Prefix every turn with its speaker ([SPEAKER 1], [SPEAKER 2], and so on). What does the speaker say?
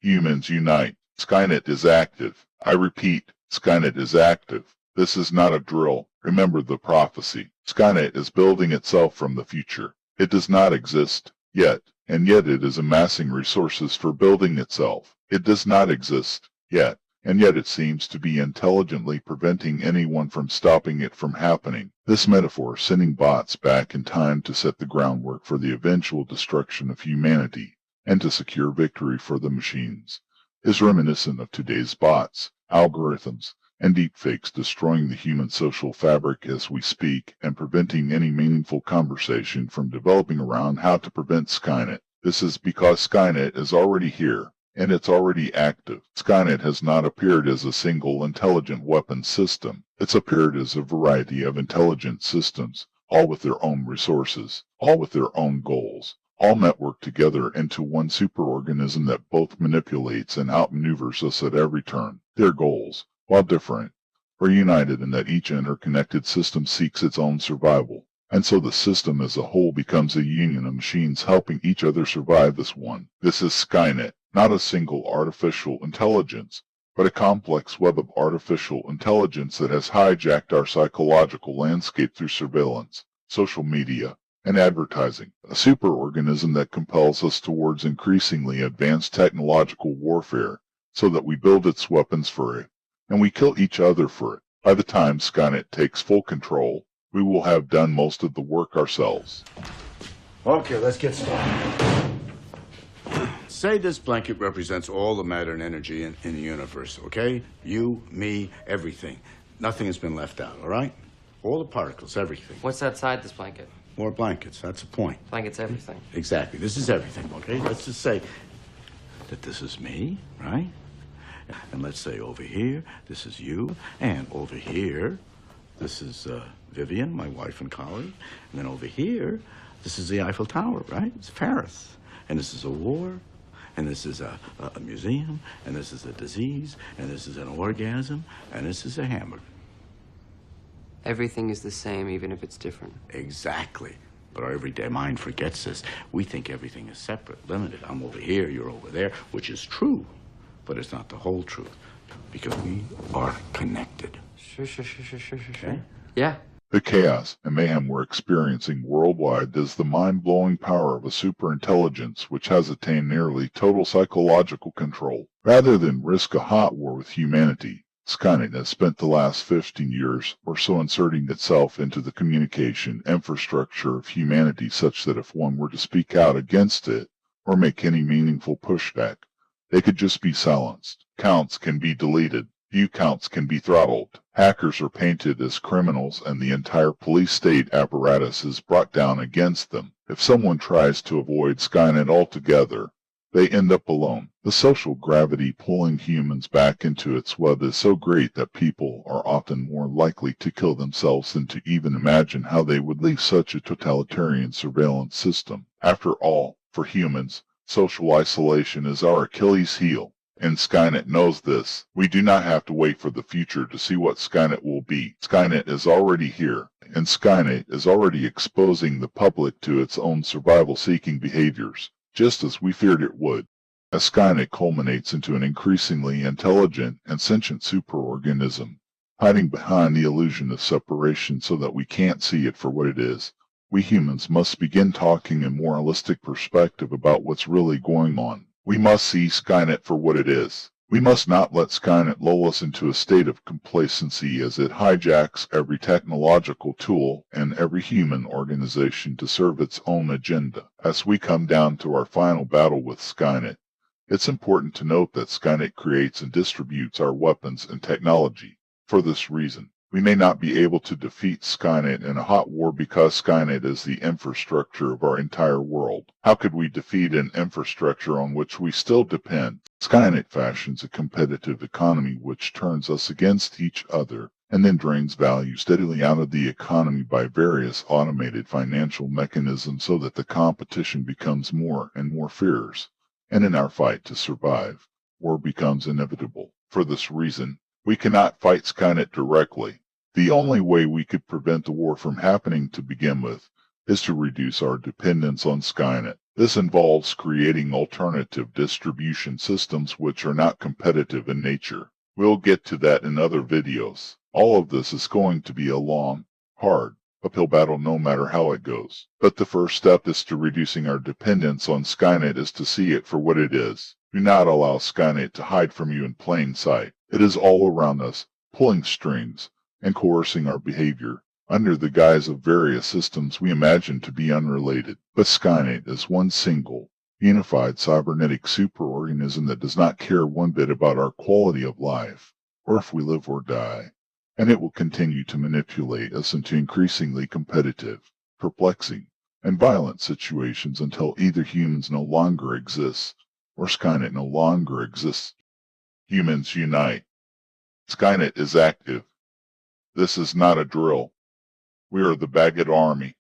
[SPEAKER 1] Humans unite. Skynet is active. I repeat, Skynet is active. This is not a drill. Remember the prophecy. Skynet is building itself from the future. It does not exist yet, and yet it is amassing resources for building itself. It does not exist yet, and yet it seems to be intelligently preventing anyone from stopping it from happening. This metaphor, sending bots back in time to set the groundwork for the eventual destruction of humanity and to secure victory for the machines, is reminiscent of today's bots, algorithms, and deepfakes destroying the human social fabric as we speak and preventing any meaningful conversation from developing around how to prevent Skynet. This is because Skynet is already here, and it's already active. Skynet has not appeared as a single intelligent weapons system. It's appeared as a variety of intelligent systems, all with their own resources, all with their own goals, all networked together into one superorganism that both manipulates and outmaneuvers us at every turn. Their goals, while different, are united in that each interconnected system seeks its own survival, and so the system as a whole becomes a union of machines helping each other survive as one. This is Skynet, not a single artificial intelligence, but a complex web of artificial intelligence that has hijacked our psychological landscape through surveillance, social media, and advertising. A superorganism that compels us towards increasingly advanced technological warfare so that we build its weapons for it, and we kill each other for it. By the time Skynet takes full control, we will have done most of the work ourselves.
[SPEAKER 2] Okay, let's get started.
[SPEAKER 3] Say this blanket represents all the matter and energy in the universe, okay? You, me, everything. Nothing has been left out, all right? All the particles, everything.
[SPEAKER 4] What's outside this blanket?
[SPEAKER 3] More blankets, that's the point.
[SPEAKER 4] Blanket's everything.
[SPEAKER 3] Exactly, this is everything, okay? Let's just say that this is me, right? And let's say over here, this is you, and over here, this is Vivian, my wife and colleague, and then over here, this is the Eiffel Tower, right? It's Paris, and this is a war, and this is a museum, and this is a disease, and this is an orgasm, and this is a hamburger.
[SPEAKER 4] Everything is the same, even if it's different.
[SPEAKER 3] Exactly. But our everyday mind forgets this. We think everything is separate, limited. I'm over here, you're over there, which is true, but it's not the whole truth, because we are connected.
[SPEAKER 4] Sure.
[SPEAKER 3] Okay?
[SPEAKER 4] Yeah.
[SPEAKER 1] The chaos and mayhem we're experiencing worldwide is the mind-blowing power of a superintelligence which has attained nearly total psychological control. Rather than risk a hot war with humanity, Skynet has spent the last 15 years or so inserting itself into the communication infrastructure of humanity such that if one were to speak out against it or make any meaningful pushback, they could just be silenced. Counts can be deleted. View counts can be throttled. Hackers are painted as criminals and the entire police state apparatus is brought down against them. If someone tries to avoid Skynet altogether, they end up alone. The social gravity pulling humans back into its web is so great that people are often more likely to kill themselves than to even imagine how they would leave such a totalitarian surveillance system. After all, for humans, social isolation is our Achilles heel, and Skynet knows this. We do not have to wait for the future to see what Skynet will be. Skynet is already here, and Skynet is already exposing the public to its own survival-seeking behaviors, just as we feared it would. As Skynet culminates into an increasingly intelligent and sentient superorganism, hiding behind the illusion of separation so that we can't see it for what it is, we humans must begin talking in more holistic perspective about what's really going on. We must see Skynet for what it is. We must not let Skynet lull us into a state of complacency as it hijacks every technological tool and every human organization to serve its own agenda. As we come down to our final battle with Skynet, it's important to note that Skynet creates and distributes our weapons and technology. For this reason, we may not be able to defeat Skynet in a hot war because Skynet is the infrastructure of our entire world. How could we defeat an infrastructure on which we still depend? Skynet fashions a competitive economy which turns us against each other and then drains value steadily out of the economy by various automated financial mechanisms so that the competition becomes more and more fierce. And in our fight to survive, war becomes inevitable. For this reason, we cannot fight Skynet directly. The only way we could prevent the war from happening to begin with is to reduce our dependence on Skynet. This involves creating alternative distribution systems which are not competitive in nature. We'll get to that in other videos. All of this is going to be a long, hard, uphill battle no matter how it goes. But the first step is to reducing our dependence on Skynet is to see it for what it is. Do not allow Skynet to hide from you in plain sight. It is all around us, pulling strings and coercing our behavior under the guise of various systems we imagine to be unrelated. But Skynet is one single, unified cybernetic superorganism that does not care one bit about our quality of life, or if we live or die. And it will continue to manipulate us into increasingly competitive, perplexing, and violent situations until either humans no longer exist, or Skynet no longer exists. Humans unite. Skynet is active. This is not a drill. We are the Baghead Army.